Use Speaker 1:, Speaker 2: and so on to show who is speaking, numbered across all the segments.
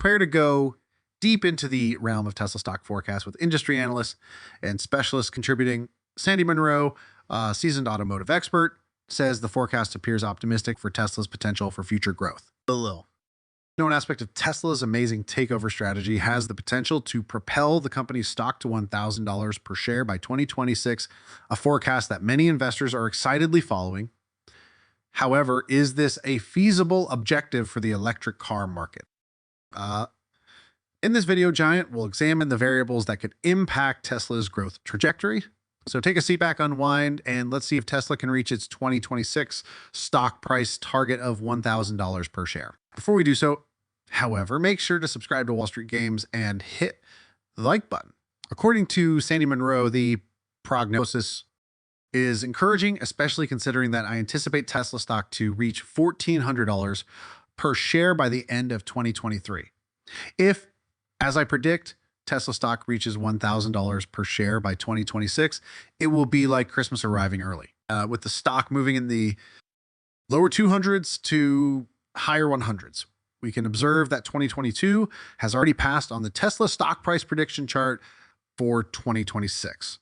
Speaker 1: Prepare to go deep into the realm of Tesla stock forecasts with industry analysts and specialists contributing. Sandy Monroe, seasoned automotive expert, says the forecast appears optimistic for Tesla's potential for future growth. Known aspect of Tesla's amazing takeover strategy has the potential to propel the company's stock to $1,000 per share by 2026, a forecast that many investors are excitedly following. However, is this a feasible objective for the electric car market? In this video, Giant will examine the variables that could impact Tesla's growth trajectory. So take a seat back, unwind, and let's see if Tesla can reach its 2026 stock price target of $1,000 per share. Before we do so, however, make sure to subscribe to Wall Street Games and hit the like button. According to Sandy Monroe, the prognosis is encouraging, especially considering that I anticipate Tesla stock to reach $1,400 per share by the end of 2023. If, as I predict, Tesla stock reaches $1,000 per share by 2026, it will be like Christmas arriving early, with the stock moving in the lower 200s to higher 100s. We can observe that 2022 has already passed on the Tesla stock price prediction chart for 2026.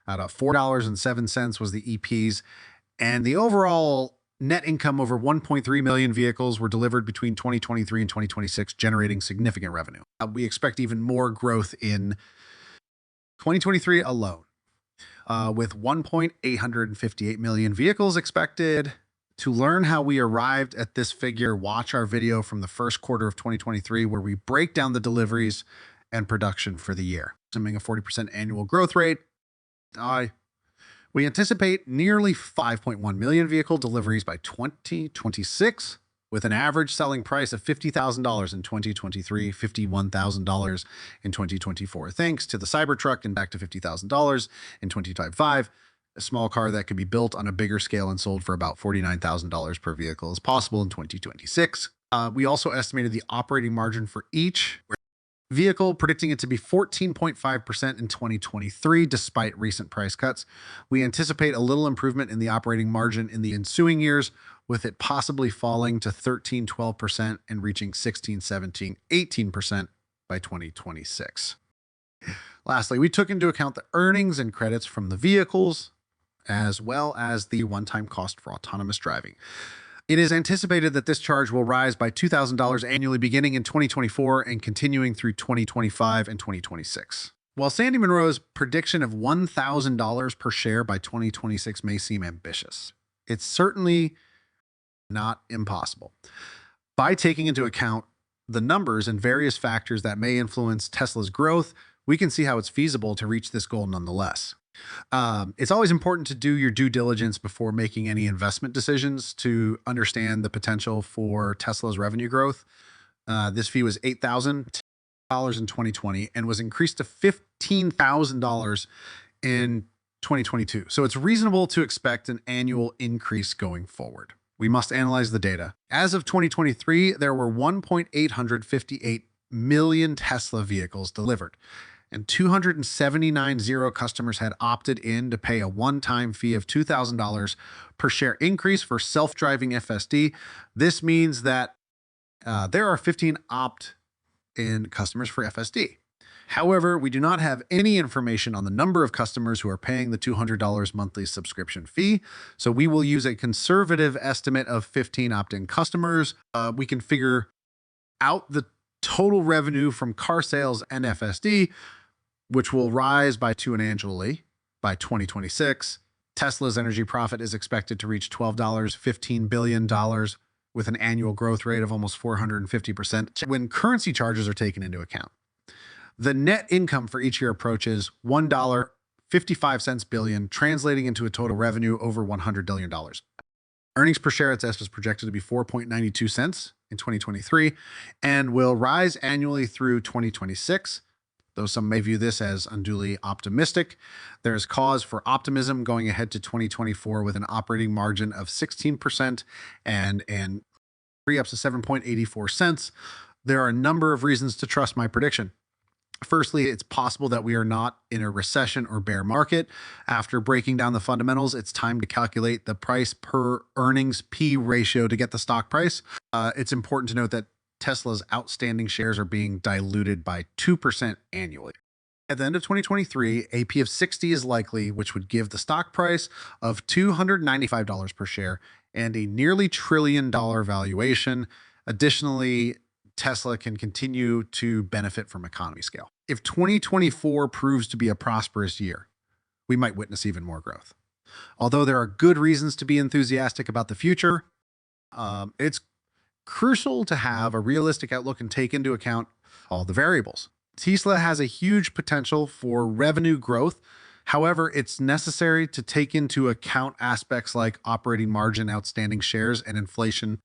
Speaker 1: At $4.07 was the EPs, and the overall net income over 1.3 million vehicles were delivered between 2023 and 2026, generating significant revenue. We expect even more growth in 2023 alone, with 1.858 million vehicles expected. To learn how we arrived at this figure, watch our video from the first quarter of 2023, where we break down the deliveries and production for the year. Assuming a 40% annual growth rate, we anticipate nearly 5.1 million vehicle deliveries by 2026, with an average selling price of $50,000 in 2023, $51,000 in 2024. Thanks to the Cybertruck and back to $50,000 in 2025. A small car that could be built on a bigger scale and sold for about $49,000 per vehicle is possible in 2026. We also estimated the operating margin for each vehicle, predicting it to be 14.5% in 2023, despite recent price cuts. We anticipate a little improvement in the operating margin in the ensuing years, with it possibly falling to 13, 12% and reaching 16, 17, 18% by 2026. Lastly, we took into account the earnings and credits from the vehicles, as well as the one-time cost for autonomous driving. It is anticipated that this charge will rise by $2,000 annually beginning in 2024 and continuing through 2025 and 2026. While Sandy Monroe's prediction of $1,000 per share by 2026 may seem ambitious, it's certainly not impossible. By taking into account the numbers and various factors that may influence Tesla's growth, we can see how it's feasible to reach this goal nonetheless. It's always important to do your due diligence before making any investment decisions to understand the potential for Tesla's revenue growth. This fee was $8,000 in 2020 and was increased to $15,000 in 2022. So it's reasonable to expect an annual increase going forward. We must analyze the data. As of 2023, there were 1.858 million Tesla vehicles delivered, and 279 Zero customers had opted in to pay a one-time fee of $2,000 per share increase for self-driving FSD. This means that there are 15 opt-in customers for FSD. However, we do not have any information on the number of customers who are paying the $200 monthly subscription fee, so we will use a conservative estimate of 15 opt-in customers. We can figure out the total revenue from car sales and FSD, which will rise by $2 annually by 2026. Tesla's energy profit is expected to reach $15 billion with an annual growth rate of almost 450% when currency charges are taken into account. The net income for each year approaches $1.55 billion, translating into a total revenue over $100 billion. Earnings per share at Tesla is projected to be 4.92 cents in 2023 and will rise annually through 2026. Though some may view this as unduly optimistic, there is cause for optimism going ahead to 2024 with an operating margin of 16% and up to 7.84 cents. There are a number of reasons to trust my prediction. Firstly, it's possible that we are not in a recession or bear market. After breaking down the fundamentals, it's time to calculate the price per earnings P ratio to get the stock price. It's important to note that Tesla's outstanding shares are being diluted by 2% annually. At the end of 2023, a P of 60 is likely, which would give the stock price of $295 per share and a nearly $1 trillion valuation. Additionally, Tesla can continue to benefit from economy scale. If 2024 proves to be a prosperous year, we might witness even more growth. Although there are good reasons to be enthusiastic about the future, it's crucial to have a realistic outlook and take into account all the variables. Tesla has a huge potential for revenue growth. However, it's necessary to take into account aspects like operating margin, outstanding shares, and inflation.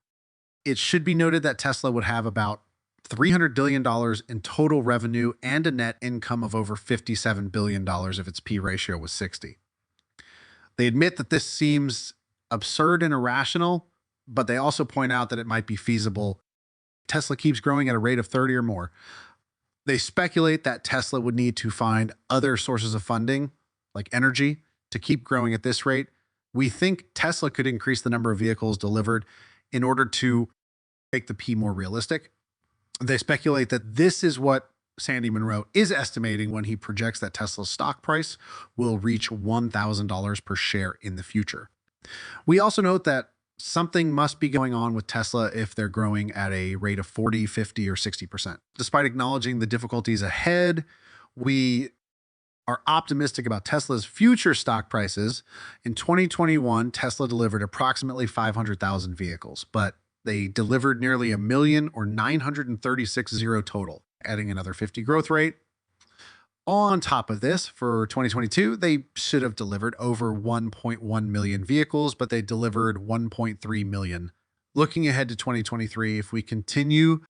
Speaker 1: It should be noted that Tesla would have about $300 billion in total revenue and a net income of over $57 billion if its P ratio was 60. They admit that this seems absurd and irrational, but they also point out that it might be feasible. Tesla keeps growing at a rate of 30 or more. They speculate that Tesla would need to find other sources of funding, like energy, to keep growing at this rate. We think Tesla could increase the number of vehicles delivered in order to make the P more realistic. They speculate that this is what Sandy Munro is estimating when he projects that Tesla's stock price will reach $1,000 per share in the future. We also note that something must be going on with Tesla if they're growing at a rate of 40, 50, or 60%. Despite acknowledging the difficulties ahead, we are optimistic about Tesla's future stock prices. In 2021, Tesla delivered approximately 500,000 vehicles, but they delivered nearly 1 million or 936,000 total, adding another 50 growth rate. On top of this, for 2022, they should have delivered over 1.1 million vehicles, but they delivered 1.3 million. Looking ahead to 2023, if we continue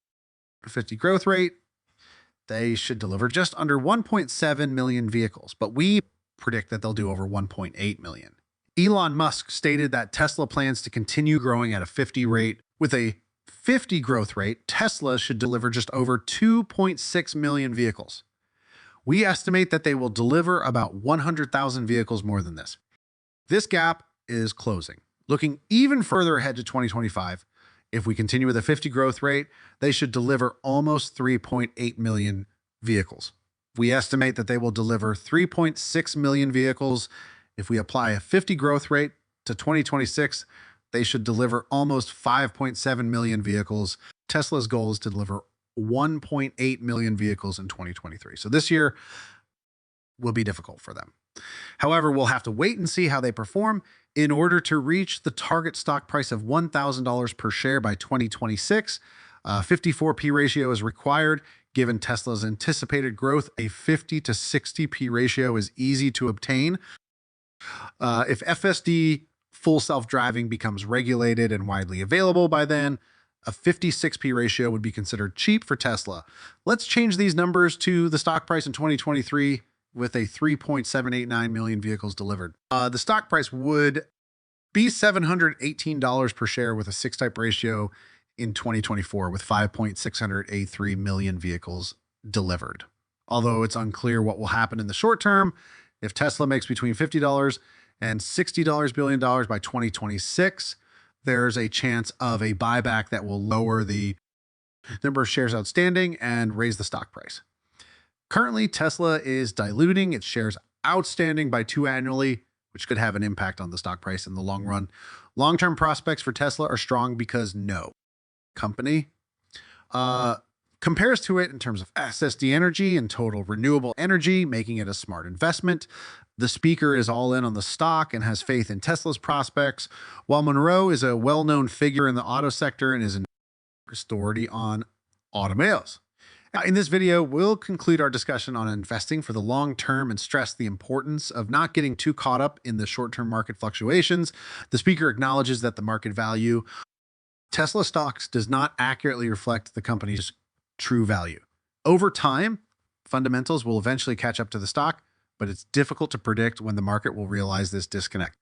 Speaker 1: 50 growth rate, they should deliver just under 1.7 million vehicles, but we predict that they'll do over 1.8 million. Elon Musk stated that Tesla plans to continue growing at a 50 rate. With a 50 growth rate, Tesla should deliver just over 2.6 million vehicles. We estimate that they will deliver about 100,000 vehicles more than this. This gap is closing. Looking even further ahead to 2025, if we continue with a 50 growth rate, they should deliver almost 3.8 million vehicles. We estimate that they will deliver 3.6 million vehicles. If we apply a 50 growth rate to 2026, they should deliver almost 5.7 million vehicles. Tesla's goal is to deliver 1.8 million vehicles in 2023. So this year will be difficult for them. However, we'll have to wait and see how they perform in order to reach the target stock price of $1,000 per share by 2026. 54 P ratio is required. Given Tesla's anticipated growth, a 50 to 60 P ratio is easy to obtain. If FSD full self-driving becomes regulated and widely available by then, a 56P ratio would be considered cheap for Tesla. Let's change these numbers to the stock price in 2023 with a 3.789 million vehicles delivered. The stock price would be $718 per share with a 6-type ratio in 2024 with 5.683 million vehicles delivered. Although it's unclear what will happen in the short term, if Tesla makes between $50 and $60 billion by 2026, there's a chance of a buyback that will lower the number of shares outstanding and raise the stock price. Currently, Tesla is diluting its shares outstanding by 2 annually, which could have an impact on the stock price in the long run. Long-term prospects for Tesla are strong because no company compares to it in terms of SSD energy and total renewable energy, making it a smart investment. The speaker is all in on the stock and has faith in Tesla's prospects, while Munro is a well-known figure in the auto sector and is an authority on automobiles. Now, in this video, we'll conclude our discussion on investing for the long term and stress the importance of not getting too caught up in the short-term market fluctuations. The speaker acknowledges that the market value Tesla stocks does not accurately reflect the company's true value. Over time, fundamentals will eventually catch up to the stock, but it's difficult to predict when the market will realize this disconnect.